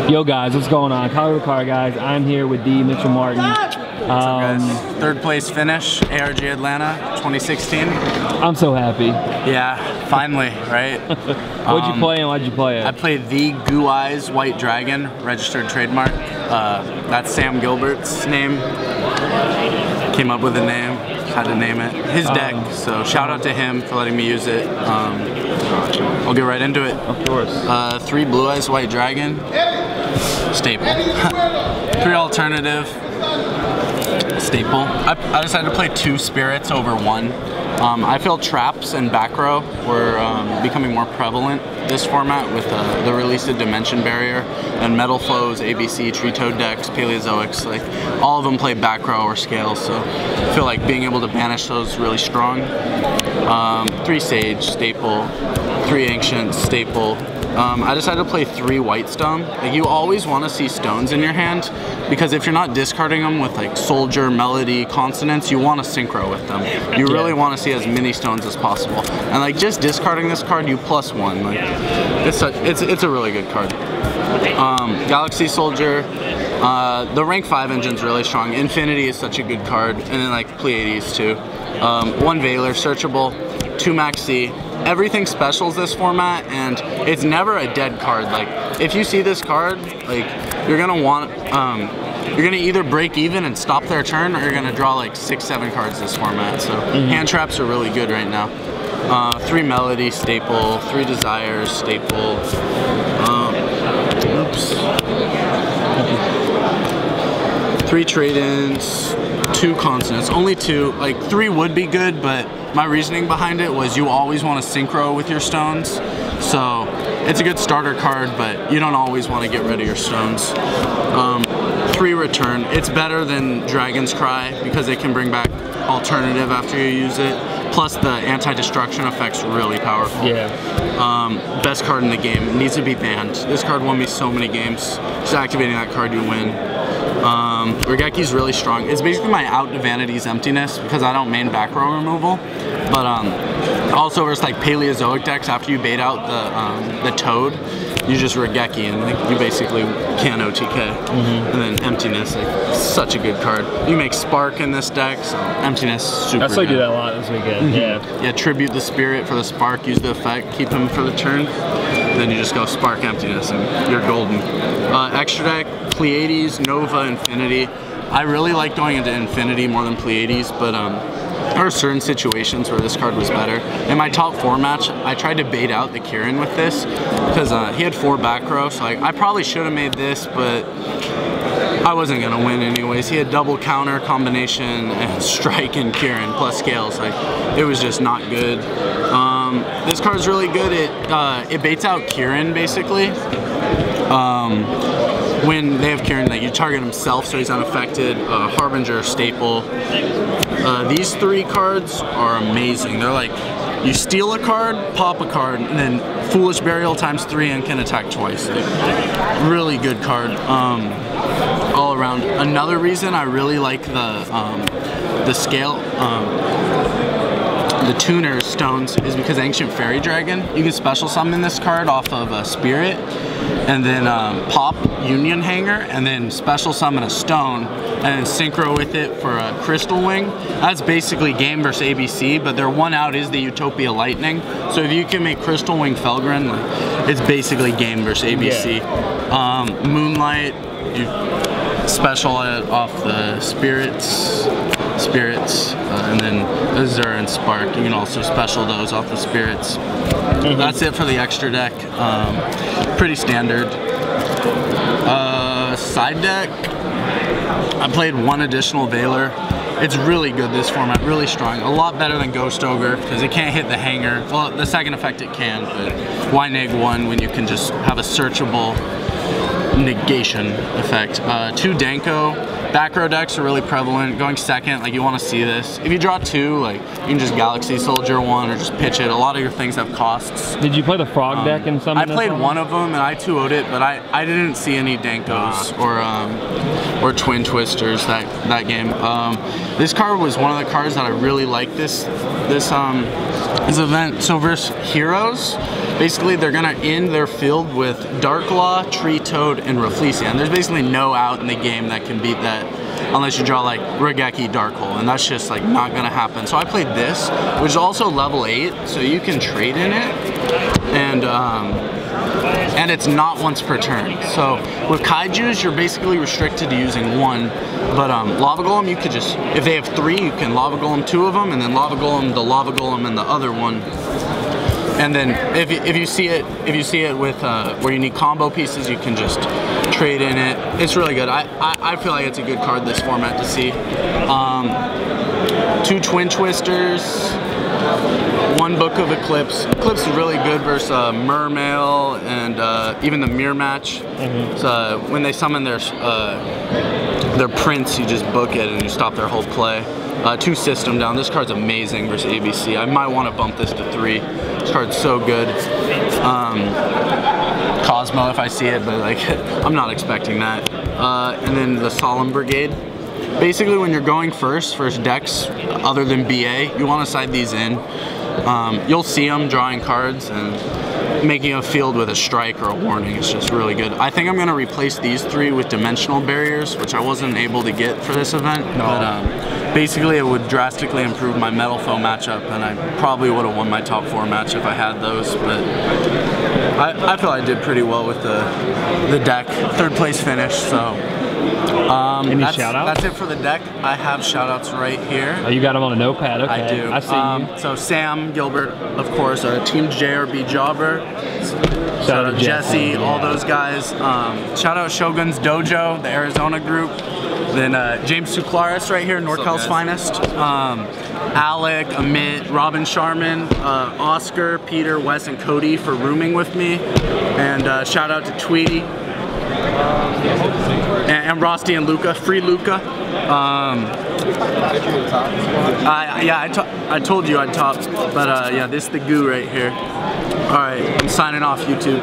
Yo guys, what's going on? Color the Car guys. I'm here with D. Mitchell Martin. What's up, guys? Third place finish, ARG Atlanta 2016. I'm so happy. Yeah, finally, right? What'd you play and why'd you play it? I played the Guyz White Dragon, registered trademark. That's Sam Gilbert's name. Came up with a name, had to name it. His deck, so shout out to him for letting me use it. I'll get right into it. Of course. 3 Blue Eyes White Dragon. Staple. 3 alternative. Staple. I decided to play 2 spirits over 1. I feel traps and back row were becoming more prevalent this format with the release of Dimension Barrier and Metal Flows, ABC, Tree Toad decks, Paleozoics, like all of them play back row or scales, so I feel like being able to banish those really strong. 3 Sage, staple. 3 Ancient, staple. I decided to play 3 White Stone. Like, you always want to see stones in your hand because if you're not discarding them with like Soldier, Melody, Consonance, you want to synchro with them. You really want to see as many stones as possible. And like just discarding this card, you +1. Like it's a really good card. Galaxy Soldier. The rank 5 engine's really strong. Infinity is such a good card, and then like Pleiades too. 1 Veiler, searchable. 2 Maxi. Everything specials this format, and it's never a dead card. Like if you see this card, like you're gonna want, you're gonna either break even and stop their turn, or you're gonna draw like 6-7 cards this format. So hand traps are really good right now. 3 Melody, staple. 3 Desires, staple. Oops. 3 trade-ins. 2 consonants, only 2. Like 3 would be good, but my reasoning behind it was you always want to synchro with your stones. So it's a good starter card, but you don't always want to get rid of your stones. 3 Return. It's better than Dragon's Cry because it can bring back alternative after you use it. Plus the anti-destruction effect's really powerful. Yeah. Best card in the game. It needs to be banned. This card won me so many games. Just activating that card, you win. Regeki's really strong. It's basically my out to Vanity's Emptiness because I don't main back row removal. But also versus like Paleozoic decks, after you bait out the Toad, you just Regeki and like, you basically can OTK. And then Emptiness, like such a good card. You make Spark in this deck, so Emptiness, super I saw you good. do that a lot this weekend. Yeah, tribute the Spirit for the Spark, use the effect, keep him for the turn. Then you just go Spark Emptiness and you're golden. Extra deck, Pleiades, Nova, Infinity. I really like going into Infinity more than Pleiades, but there are certain situations where this card was better. In my top 4 match, I tried to bait out the Kieran with this because he had 4 back row, so like, I probably should have made this, but I wasn't gonna win anyways. He had double counter, combination, and strike and Kieran plus scales. Like, it was just not good. This card's really good. It baits out Kieran basically. When they have Kieran, like, you target himself so he's unaffected. Harbinger, staple. These 3 cards are amazing. They're like, you steal a card, pop a card, and then Foolish Burial ×3 and can attack twice. Like, really good card. All around. Another reason I really like the scale, the tuner stones, is because Ancient Fairy Dragon, you can special summon this card off of a Spirit, and then pop Union Hanger, and then special summon a stone, and then synchro with it for a Crystal Wing. That's basically game versus ABC, but their 1 out is the Utopia Lightning. So if you can make Crystal Wing Felgren, like, it's basically game versus ABC. Yeah. Moonlight, you special it off the Spirits, and then Azure and Spark. You can also special those off the Spirits. That's it for the extra deck. Pretty standard. Side deck, I played 1 additional Veiler. It's really good, this format, really strong. A lot better than Ghost Ogre because it can't hit the hanger. Well, the second effect it can, but why neg 1 when you can just have a searchable negation effect. 2 Danko. Back row decks are really prevalent. Going second, like, you want to see this. If you draw 2, like, you can just Galaxy Soldier 1 or just pitch it. A lot of your things have costs. Did you play the Frog deck in some? I played 1 of them and I 2-0'd it, but I didn't see any Dankos or Twin Twisters that game. This card was one of the cards that I really liked this event. So versus Heroes, basically they're gonna end their field with Darklaw, Tree Toad, and Rafflesia. And there's basically no out in the game that can beat that unless you draw like Regeki Darkhole, and that's just like not gonna happen. So I played this, which is also level 8, so you can trade in it, and it's not once per turn. So with Kaijus, you're basically restricted to using one, but Lava Golem, you could just, if they have 3, you can Lava Golem 2 of them, and then Lava Golem the Lava Golem and the other one. And then if you see it with where you need combo pieces, you can just trade in it. It's really good. I feel like it's a good card this format to see. 2 Twin Twisters, 1 Book of Eclipse. Eclipse is really good versus Mermail and even the Mirror Match. So when they summon their prince, you just book it and you stop their whole play. 2 System Down. This card's amazing versus ABC. I might want to bump this to 3. This card's so good. Cosmo if I see it, but like I'm not expecting that. And then the Solemn Brigade. Basically, when you're going first decks other than BA, you want to side these in. You'll see them drawing cards and making a field with a strike or a warning. It's just really good. I think I'm going to replace these 3 with Dimensional Barriers, which I wasn't able to get for this event. No. But basically, it would drastically improve my Metal Foe matchup, and I probably would have won my top 4 match if I had those. But I feel I did pretty well with the deck. 3rd place finish, so. Any shout-outs? That's it for the deck. I have shout-outs right here. Oh, you got them on a notepad, okay. I do. I see you. So Sam Gilbert, of course, Team JRB Jobber. Shout out Jesse, yeah. All those guys. Shout out Shogun's Dojo, the Arizona group. Then James Suklaris right here, NorCal's finest. Alec, Amit, Robin Sharman, Oscar, Peter, Wes, and Cody for rooming with me. And shout out to Tweety. And Rusty and Luca, free Luca. I told you I'd top, but yeah, this is the goo right here. All right, I'm signing off, YouTube.